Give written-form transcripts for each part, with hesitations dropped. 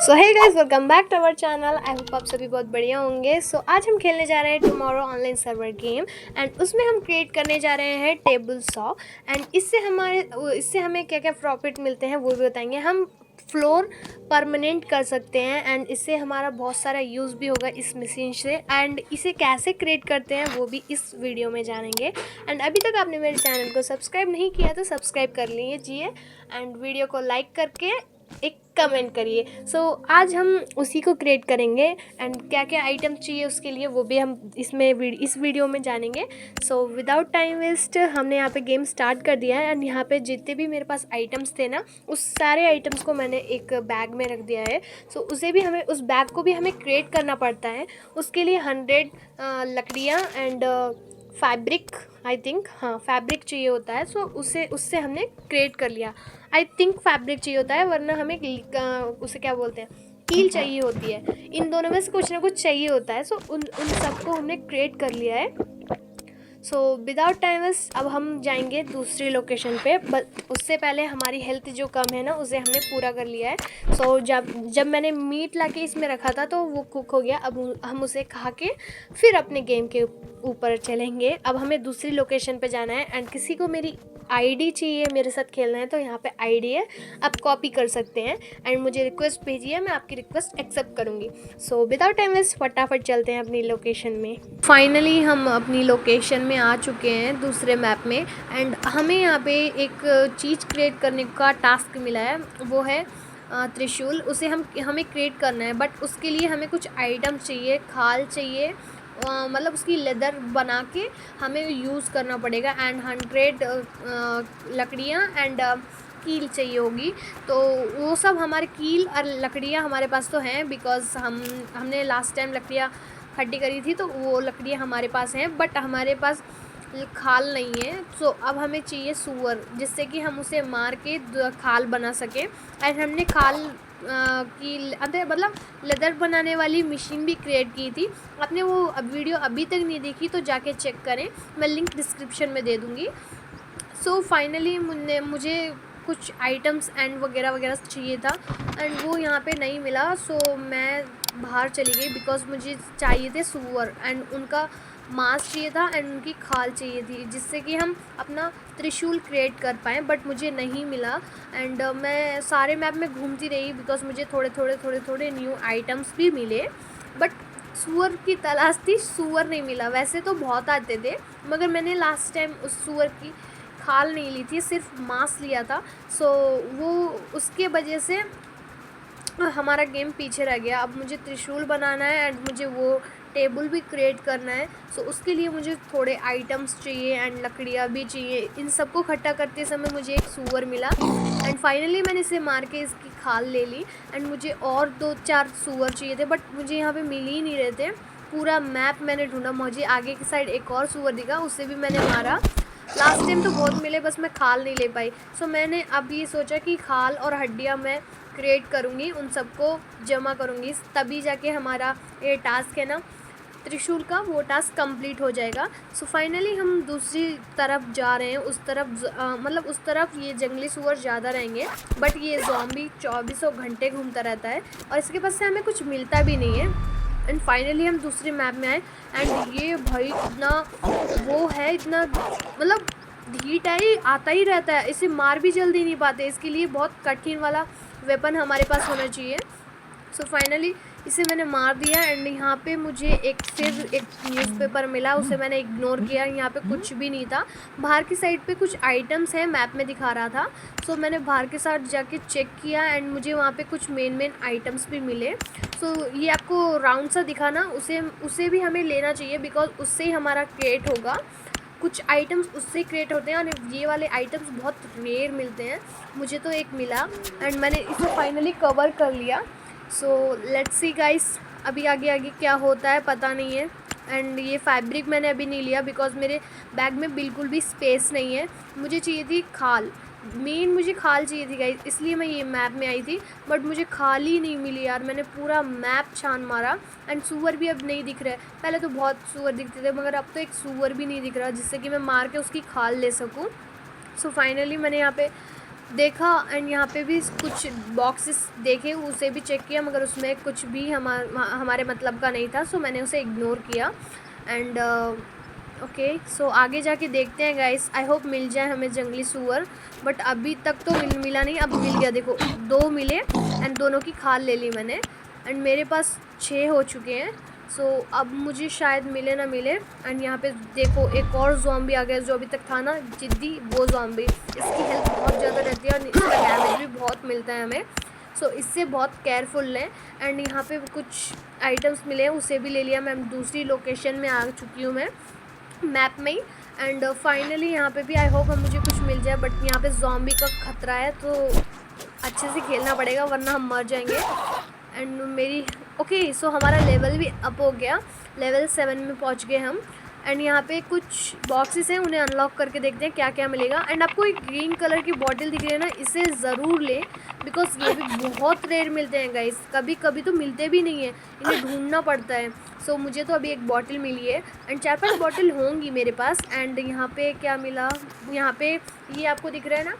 So hey guys, welcome back to our channel. I hope आप सभी बहुत बढ़िया होंगे। आज हम खेलने जा रहे हैं tomorrow online server game and उसमें हम क्रिएट करने जा रहे हैं टेबल सॉ। एंड इससे हमें क्या क्या प्रॉफिट मिलते हैं वो भी बताएंगे। हम फ्लोर परमानेंट कर सकते हैं एंड इससे हमारा बहुत सारा यूज़ भी होगा इस मशीन से। एंड इसे कैसे क्रिएट करते हैं वो भी इस वीडियो में जानेंगे। एंड अभी तक आपने मेरे चैनल को सब्सक्राइब नहीं किया तो सब्सक्राइब कर लीजिए एंड वीडियो को लाइक करके एक कमेंट करिए। आज हम उसी को क्रिएट करेंगे एंड क्या क्या आइटम चाहिए उसके लिए वो भी हम इस वीडियो में जानेंगे। विदाउट टाइम वेस्ट हमने यहाँ पे गेम स्टार्ट कर दिया है एंड यहाँ पे जितने भी मेरे पास आइटम्स थे ना उस सारे आइटम्स को मैंने एक बैग में रख दिया है। उस बैग को भी हमें क्रिएट करना पड़ता है। उसके लिए 100 लकड़ियाँ एंड फैब्रिक, आई थिंक हाँ फैब्रिक चाहिए होता है। उससे हमने क्रिएट कर लिया। आई थिंक फैब्रिक चाहिए होता है, वरना हमें उसे क्या बोलते हैं, कील चाहिए होती है। इन दोनों में से कुछ ना कुछ चाहिए होता है। उन सबको हमने क्रिएट कर लिया है। विदाउट टाइम वेस्ट अब हम जाएंगे दूसरी लोकेशन पे। बट उससे पहले हमारी हेल्थ जो कम है ना उसे हमने पूरा कर लिया है। जब मैंने मीट लाके इसमें रखा था तो वो कुक हो गया। अब हम उसे खा के फिर अपने गेम के ऊपर चलेंगे। अब हमें दूसरी लोकेशन पे जाना है एंड किसी को मेरी आईडी चाहिए मेरे साथ खेलना है तो यहाँ पे आईडी है, आप कॉपी कर सकते हैं एंड मुझे रिक्वेस्ट भेजिए, मैं आपकी रिक्वेस्ट एक्सेप्ट करूँगी। विदाउट टाइम वेस्ट फटाफट चलते हैं अपनी लोकेशन में। फाइनली हम अपनी लोकेशन में आ चुके हैं दूसरे मैप में एंड हमें यहाँ पे एक चीज़ क्रिएट करने का टास्क मिला है, वो है त्रिशूल। उसे हमें क्रिएट करना है बट उसके लिए हमें कुछ आइटम चाहिए, खाल चाहिए, मतलब उसकी लेदर बना के हमें यूज़ करना पड़ेगा एंड 100 लकड़ियाँ एंड कील चाहिए होगी। तो वो सब हमारे कील और लकड़ियाँ हमारे पास तो हैं बिकॉज़ हमने लास्ट टाइम लकड़ियाँ इकट्ठी करी थी तो वो लकड़ियाँ हमारे पास हैं। बट हमारे पास खाल नहीं है। अब हमें चाहिए सूअर जिससे कि हम उसे मार के खाल बना सकें। एंड हमने खाल की मतलब लेदर बनाने वाली मशीन भी क्रिएट की थी। आपने वो वीडियो अभी तक नहीं देखी तो जाके चेक करें, मैं लिंक डिस्क्रिप्शन में दे दूँगी। फाइनली मुझे कुछ आइटम्स एंड वगैरह वगैरह चाहिए था एंड वो यहाँ पे नहीं मिला। मैं बाहर चली गई बिकॉज़ मुझे चाहिए थे सूअर एंड उनका मांस चाहिए था एंड उनकी खाल चाहिए थी जिससे कि हम अपना त्रिशूल क्रिएट कर पाएँ। बट मुझे नहीं मिला एंड मैं सारे मैप में घूमती रही बिकॉज़ मुझे थोड़े न्यू आइटम्स भी मिले। बट सूअर की तलाश थी, सूअर नहीं मिला। वैसे तो बहुत आते थे मगर मैंने लास्ट टाइम उस सूअर की खाल नहीं ली थी, सिर्फ मांस लिया था। वो उसके वजह से हमारा गेम पीछे रह गया। अब मुझे त्रिशूल बनाना है एंड मुझे वो टेबल भी क्रिएट करना है। उसके लिए मुझे थोड़े आइटम्स चाहिए एंड लकड़ियाँ भी चाहिए। इन सबको इकट्ठा करते समय मुझे एक सूअर मिला एंड फाइनली मैंने इसे मार के इसकी खाल ले ली एंड मुझे और 2-4 सूअर चाहिए थे बट मुझे यहाँ पे मिल ही नहीं रहे थे। पूरा मैप मैंने ढूंढा, मुझे आगे की साइड एक और सूअर दिखा, उसे भी मैंने मारा। लास्ट टाइम तो बहुत मिले, बस मैं खाल नहीं ले पाई। मैंने अब ये सोचा कि खाल और हड्डियाँ मैं क्रिएट करूँगी, उन सबको जमा करूँगी, तभी जाके हमारा ये टास्क है ना त्रिशूल का, वो टास्क कंप्लीट हो जाएगा। फाइनली हम दूसरी तरफ जा रहे हैं। उस तरफ ये जंगली सूअर ज़्यादा रहेंगे बट ये ज़ॉम्बी 24 घंटे घूमता रहता है और इसके पास से हमें कुछ मिलता भी नहीं है। एंड फाइनली हम दूसरे मैप में आए एंड ये भाई इतना वो है, इतना मतलब हीट आता ही रहता है, इसे मार भी जल्दी नहीं पाते। इसके लिए बहुत कठिन वाला वेपन हमारे पास होना चाहिए। फाइनली इसे मैंने मार दिया एंड यहाँ पे मुझे फिर एक न्यूज़पेपर मिला, उसे मैंने इग्नोर किया। यहाँ पे कुछ भी नहीं था। बाहर की साइड पे कुछ आइटम्स हैं, मैप में दिखा रहा था। मैंने बाहर के साइड जाके चेक किया एंड मुझे वहाँ पे कुछ मेन आइटम्स भी मिले। ये आपको राउंड सा दिखा ना, उसे भी हमें लेना चाहिए बिकॉज उससे ही हमारा क्रिएट होगा। कुछ आइटम्स उससे क्रिएट होते हैं और ये वाले आइटम्स बहुत रेयर मिलते हैं। मुझे तो एक मिला एंड मैंने इसे फाइनली कवर कर लिया। लेट्स सी गाइस, अभी आगे क्या होता है पता नहीं है। एंड ये फैब्रिक मैंने अभी नहीं लिया बिकॉज मेरे बैग में बिल्कुल भी स्पेस नहीं है। मुझे चाहिए थी खाल, मुझे खाल चाहिए थी गाइस, इसलिए मैं ये मैप में आई थी बट मुझे खाल ही नहीं मिली यार। मैंने पूरा मैप छान मारा एंड सूअर भी अब नहीं दिख रहा है। पहले तो बहुत सूअर दिखते थे मगर अब तो एक सूअर भी नहीं दिख रहा जिससे कि मैं मार के उसकी खाल ले सकूँ। फाइनली मैंने यहाँ पे देखा एंड यहाँ पे भी कुछ बॉक्सेस देखे, उसे भी चेक किया, मगर उसमें कुछ भी हमारे मतलब का नहीं था, सो मैंने उसे इग्नोर किया। एंड ओके, सो आगे जाके देखते हैं गाइस, आई होप मिल जाए हमें जंगली सूअर, बट अभी तक तो मिला नहीं। अब मिल गया, देखो 2 मिले एंड दोनों की खाल ले ली मैंने एंड मेरे पास 6 हो चुके हैं। सो अब मुझे शायद मिले ना मिले। एंड यहाँ पे देखो एक और ज़ॉम्बी आ गया जो अभी तक था ना जिद्दी, वो ज़ॉम्बी। इसकी हेल्थ बहुत ज़्यादा रहती है और इसका डैमेज भी बहुत मिलता है हमें, सो इससे बहुत केयरफुल लें। एंड यहाँ पे कुछ आइटम्स मिले हैं, उसे भी ले लिया। मैं दूसरी लोकेशन में आ चुकी हूँ मैं मैप में ही। एंड फाइनली यहाँ पे भी आई होप हम मुझे कुछ मिल जाए, बट यहाँ पे ज़ॉम्बी का खतरा है तो अच्छे से खेलना पड़ेगा वरना हम मर जाएंगे। एंड मेरी ओके, सो हमारा लेवल भी अप हो गया, लेवल 7 में पहुँच गए हम। एंड यहाँ पे कुछ बॉक्सेस हैं, उन्हें अनलॉक करके देखते हैं क्या क्या मिलेगा। एंड आपको एक ग्रीन कलर की बॉटल दिख रही है ना, इसे ज़रूर लें बिकॉज ये भी बहुत रेयर मिलते हैं गाइस, कभी कभी तो मिलते भी नहीं है, इन्हें ढूंढना पड़ता है। सो मुझे तो अभी एक बॉटल मिली है एंड 4-5 बॉटल होंगी मेरे पास। एंड यहाँ पे क्या मिला, यहाँ पे ये आपको दिख रहा है ना,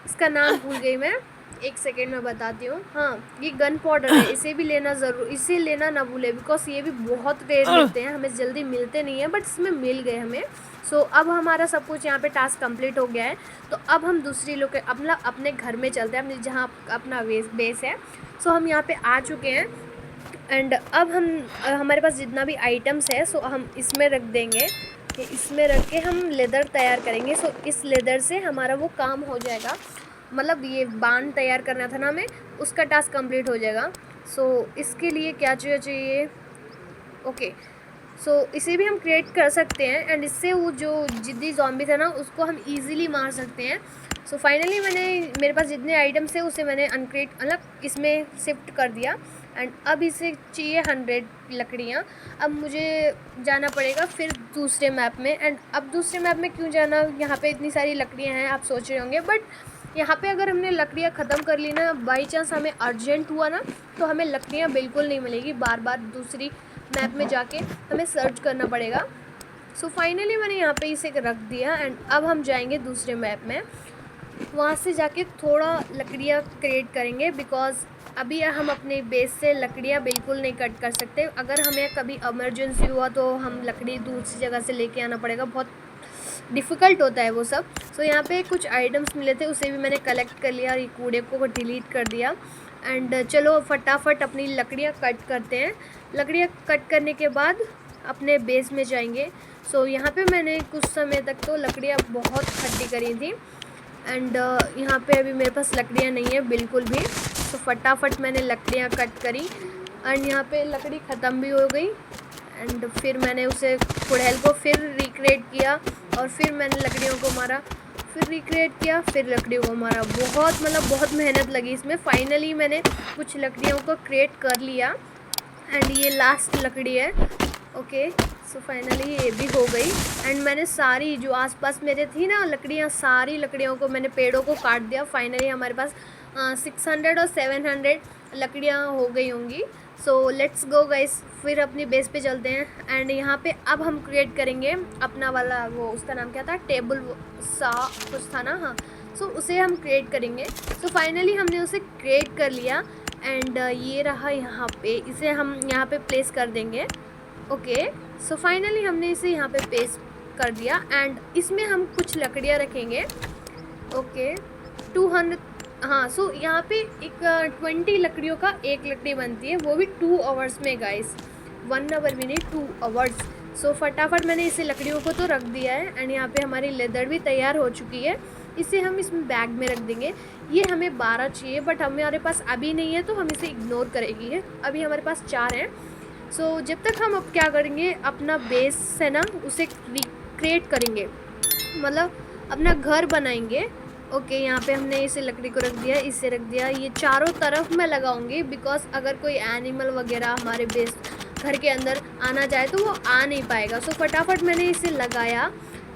इसका नाम भूल गई मैं, एक सेकेंड में बताती हूँ। हाँ, ये गन पाउडर है, इसे भी लेना ज़रूर, इसे लेना ना भूले बिकॉज ये भी बहुत रेयर मिलते हैं, हमें जल्दी मिलते नहीं हैं, बट इसमें मिल गए हमें। सो अब हमारा सब कुछ यहाँ पे टास्क कंप्लीट हो गया है, तो अब हम दूसरी लोग अपने घर में चलते हैं, जहाँ अपना बेस है। सो हम यहाँ पे आ चुके हैं एंड अब हमारे पास जितना भी आइटम्स है सो हम इसमें रख देंगे। इसमें रख के हम लेदर तैयार करेंगे। सो इस लेदर से हमारा वो काम हो जाएगा, मतलब ये बांध तैयार करना था ना हमें, उसका टास्क कंप्लीट हो जाएगा। सो इसके लिए क्या चाहिए, ओके, सो इसे भी हम क्रिएट कर सकते हैं एंड इससे वो जो जिद्दी ज़ॉम्बी था ना उसको हम इजीली मार सकते हैं। सो फाइनली मेरे पास जितने आइटम्स थे उसे मैंने अनक्रिएट अलग इसमें शिफ्ट कर दिया एंड अब इसे चाहिए 100 लकड़ियाँ। अब मुझे जाना पड़ेगा फिर दूसरे मैप में। एंड अब दूसरे मैप में क्यों जाना, यहाँ पे इतनी सारी लकड़ियाँ हैं आप सोच रहे होंगे, बट यहाँ पे अगर हमने लकड़ियाँ ख़त्म कर ली ना, बाई चांस हमें अर्जेंट हुआ ना, तो हमें लकड़ियाँ बिल्कुल नहीं मिलेगी, बार बार दूसरी मैप में जाके हमें सर्च करना पड़ेगा। सो फाइनली मैंने यहाँ पे इसे रख दिया एंड अब हम जाएंगे दूसरे मैप में, वहाँ से जाके थोड़ा लकड़ियाँ क्रिएट करेंगे बिकॉज़ अभी हम अपने बेस से लकड़ियाँ बिल्कुल नहीं कट कर सकते। अगर हमें कभी इमरजेंसी हुआ तो हम लकड़ी दूसरी जगह से लेके आना पड़ेगा, बहुत डिफ़िकल्ट होता है वो सब। सो यहाँ पे कुछ आइटम्स मिले थे, उसे भी मैंने कलेक्ट कर लिया और ये कूड़े को डिलीट कर दिया। एंड चलो फटाफट अपनी लकड़ियाँ कट करते हैं। लकड़ियाँ कट करने के बाद अपने बेस में जाएंगे। सो यहाँ पे मैंने कुछ समय तक तो लकड़ियाँ बहुत इकट्ठी करी थी एंड यहाँ पे अभी मेरे पास लकड़ियाँ नहीं है बिल्कुल भी। तो फटाफट मैंने लकड़ियाँ कट करी एंड यहाँ पे लकड़ी ख़त्म भी हो गई एंड फिर मैंने उसे कुड़ैल को फिर रिक्रिएट किया और फिर मैंने लकड़ियों को मारा, फिर रिक्रिएट किया, फिर लकड़ियों को मारा। बहुत मेहनत लगी इसमें। फाइनली मैंने कुछ लकड़ियों को क्रिएट कर लिया एंड ये लास्ट लकड़ी है। ओके, सो फाइनली ये भी हो गई एंड मैंने सारी जो आसपास मेरे थी ना लकड़ियाँ, सारी लकड़ियों को मैंने पेड़ों को काट दिया। फाइनली हमारे पास 600 और 700 लकड़ियाँ हो गई होंगी। सो लेट्स गो गाइस, फिर अपनी बेस पे चलते हैं एंड यहाँ पे अब हम क्रिएट करेंगे अपना वाला, वो उसका नाम क्या था, टेबल सा कुछ था ना, हाँ। सो उसे हम क्रिएट करेंगे। सो फाइनली हमने उसे क्रिएट कर लिया एंड ये रहा यहाँ पे, इसे हम यहाँ पे प्लेस कर देंगे। ओके, सो फाइनली हमने इसे यहाँ पे पेस्ट कर दिया एंड इसमें हम कुछ लकड़ियाँ रखेंगे। ओके, 200, हाँ। सो यहाँ पे एक 20 लकड़ियों का एक लकड़ी बनती है, वो भी 2 आवर्स में गाइस, 1 आवर भी नहीं, 2 आवर्स। सो फटाफट मैंने इसे लकड़ियों को तो रख दिया है एंड यहाँ पे हमारी लेदर भी तैयार हो चुकी है। इसे हम इस बैग में रख देंगे। ये हमें 12 चाहिए बट हमारे पास अभी नहीं है तो हम इसे इग्नोर करेंगे, है अभी हमारे पास 4 हैं। सो जब तक हम अब क्या करेंगे, अपना बेस है ना उसे क्रिएट करेंगे, मतलब अपना घर बनाएंगे। ओके, यहाँ पे हमने इसे लकड़ी को रख दिया, इसे रख दिया। ये चारों तरफ मैं लगाऊंगी बिकॉज अगर कोई एनिमल वगैरह हमारे बेस घर के अंदर आना चाहे तो वो आ नहीं पाएगा। सो फटाफट मैंने इसे लगाया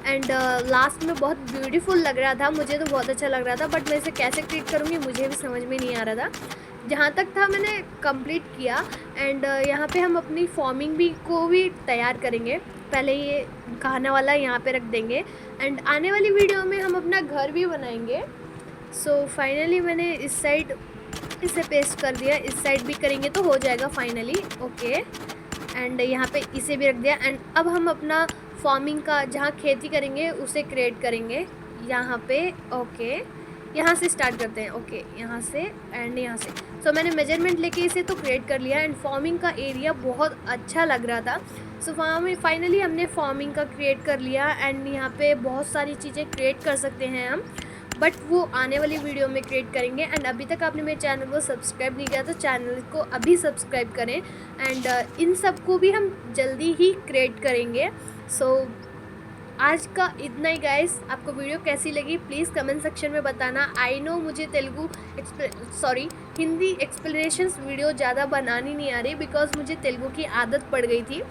एंड लास्ट में बहुत ब्यूटीफुल लग रहा था, मुझे तो बहुत अच्छा लग रहा था, बट मैं इसे कैसे क्रिएट करूँगी मुझे भी समझ में नहीं आ रहा था। जहाँ तक था मैंने कंप्लीट किया एंड यहाँ पे हम अपनी फार्मिंग को भी तैयार करेंगे। पहले ये खाने वाला यहाँ पे रख देंगे एंड आने वाली वीडियो में हम अपना घर भी बनाएंगे। सो फाइनली मैंने इस साइड इसे पेस्ट कर दिया, इस साइड भी करेंगे तो हो जाएगा फाइनली। ओके, एंड यहाँ पे इसे भी रख दिया। एंड अब हम अपना फार्मिंग का जहाँ खेती करेंगे उसे क्रिएट करेंगे यहाँ पे। ओके, यहाँ से स्टार्ट करते हैं। ओके, यहाँ से एंड यहाँ से। सो मैंने मेजरमेंट लेके इसे तो क्रिएट कर लिया। एंड फार्मिंग का एरिया बहुत अच्छा लग रहा था। सो वहाँ में फाइनली हमने फार्मिंग का क्रिएट कर लिया। एंड यहाँ पे बहुत सारी चीज़ें क्रिएट कर सकते हैं हम, बट वो आने वाली वीडियो में क्रिएट करेंगे। एंड अभी तक आपने मेरे चैनल को सब्सक्राइब नहीं किया तो चैनल को अभी सब्सक्राइब करें। एंड इन सब को भी हम जल्दी ही क्रिएट करेंगे। सो आज का इतना ही गाइस। आपको वीडियो कैसी लगी प्लीज़ कमेंट सेक्शन में बताना। आई नो मुझे हिंदी एक्सप्लेनेशंस वीडियो ज़्यादा बनानी नहीं आ रही बिकॉज मुझे तेलुगु की आदत पड़ गई थी।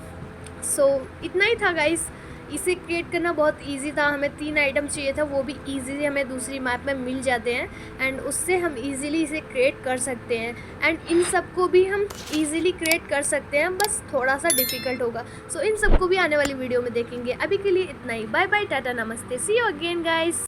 सो इतना ही था गाइस। इसे क्रिएट करना बहुत इजी था। हमें 3 आइटम चाहिए था, वो भी इजीली हमें दूसरी मैप में मिल जाते हैं। एंड उससे हम इजीली इसे क्रिएट कर सकते हैं। एंड इन सब को भी हम इजीली क्रिएट कर सकते हैं, बस थोड़ा सा डिफ़िकल्ट होगा। सो इन सब को भी आने वाली वीडियो में देखेंगे। अभी के लिए इतना ही। बाय बाय, टाटा, नमस्ते, सी यू अगेन गाइस।